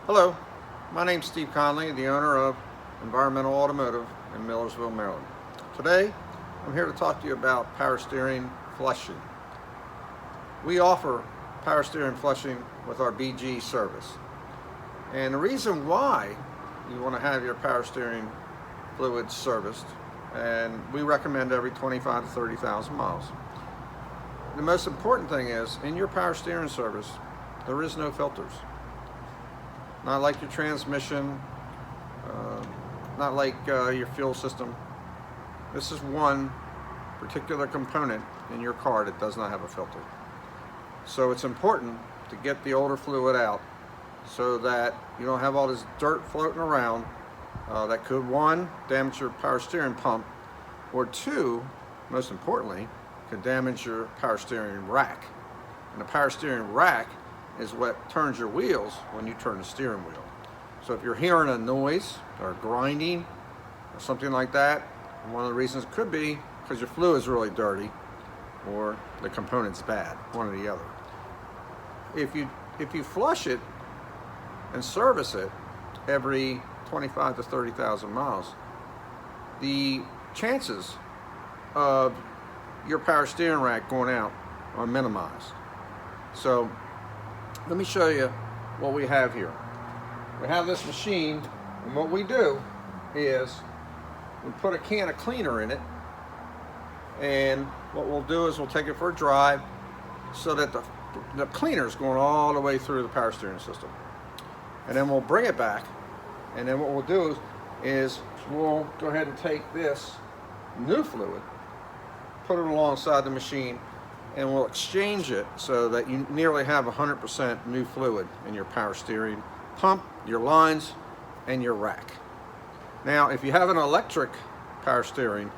Hello, my name's Steve Conley, the owner of Environmental Automotive in Millersville, Maryland. Today, I'm here to talk to you about power steering flushing. We offer power steering flushing with our BG service. And the reason why you want to have your power steering fluids serviced, and we recommend every 25 to 30,000 miles. The most important thing is, in your power steering service, there is no filters. Not like your transmission, not like your fuel system. This is one particular component in your car that does not have a filter. So it's important to get the older fluid out so that you don't have all this dirt floating around that could, one, damage your power steering pump, or two, most importantly, could damage your power steering rack. And the power steering rack is what turns your wheels when you turn the steering wheel. So if you're hearing a noise or grinding or something like that, one of the reasons could be because your fluid is really dirty or the component's bad, one or the other. If you flush it and service it every 25 to 30,000 miles, the chances of your power steering rack going out are minimized. So let me show you what we have here. We have this machine, and what we do is we put a can of cleaner in it, and what we'll do is we'll take it for a drive so that the cleaner is going all the way through the power steering system. And then we'll bring it back, and then what we'll do is we'll go ahead and take this new fluid, put it alongside the machine, and we'll exchange it so that you nearly have 100% new fluid in your power steering pump, your lines, and your rack. Now, if you have an electric power steering,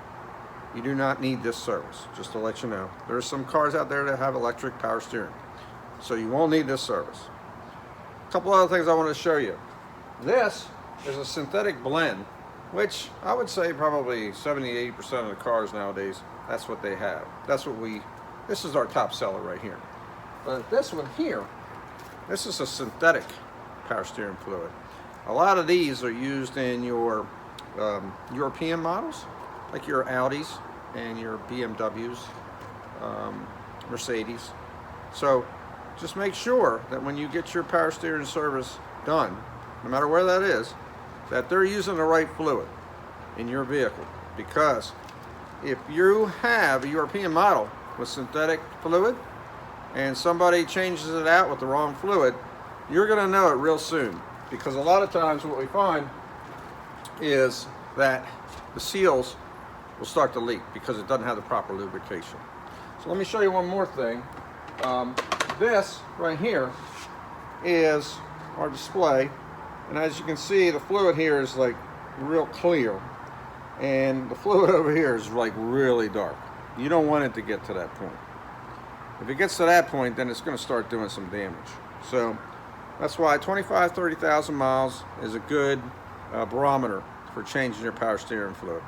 you do not need this service, just to let you know. There's some cars out there that have electric power steering, so you won't need this service. A couple other things I want to show you. This is a synthetic blend, which I would say probably 70-80% of the cars nowadays, that's what they have. This is our top seller right here. But this one here, this is a synthetic power steering fluid. A lot of these are used in your European models, like your Audis and your BMWs, Mercedes. So just make sure that when you get your power steering service done, no matter where that is, that they're using the right fluid in your vehicle. Because if you have a European model with synthetic fluid and somebody changes it out with the wrong fluid, you're going to know it real soon. Because a lot of times what we find is that the seals will start to leak because it doesn't have the proper lubrication. So let me show you one more thing. This right here is our display, and as you can see, the fluid here is like real clear, and the fluid over here is like really dark. You don't want it to get to that point. If it gets to that point, then it's going to start doing some damage. So that's why 25, 30,000 miles is a good barometer for changing your power steering fluid.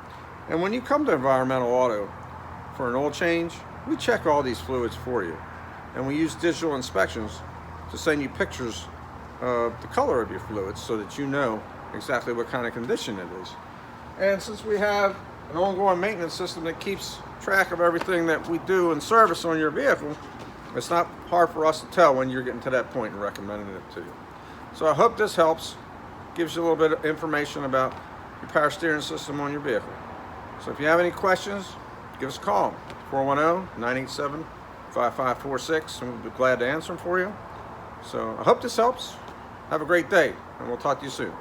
And when you come to Environmental Auto for an oil change, we check all these fluids for you. And we use digital inspections to send you pictures of the color of your fluids so that you know exactly what kind of condition it is. And since we have an ongoing maintenance system that keeps track of everything that we do and service on your vehicle, it's not hard for us to tell when you're getting to that point and recommending it to you. So I hope this helps, gives you a little bit of information about your power steering system on your vehicle. So if you have any questions, give us a call, 410-987-5546, and we'll be glad to answer them for you. So I hope this helps. Have a great day, and we'll talk to you soon.